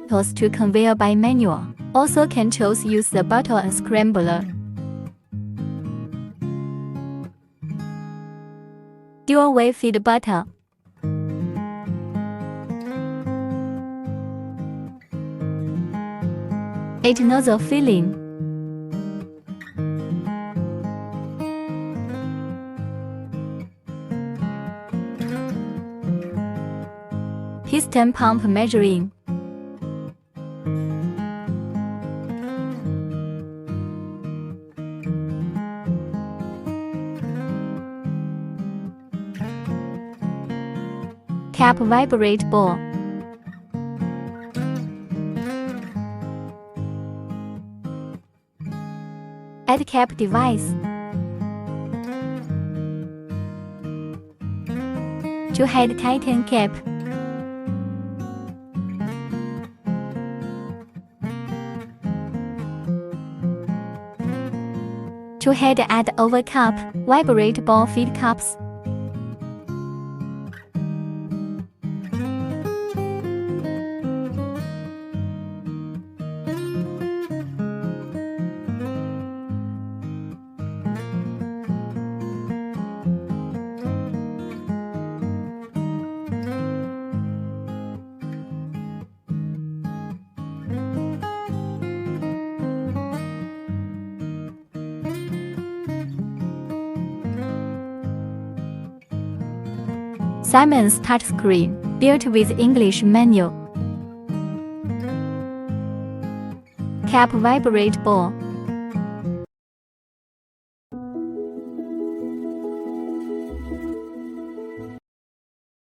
toss to conveyor by manual. Also controls use the bottle and scrambler. Dual-way feed bottle. Eight nozzle filling. Piston pump measuring. Cap vibrate ball. Add cap device. Two-head tighten cap. Two-head add over cup, vibrate ball feed cups. Siemens touchscreen, built with English menu. Cap vibrate ball.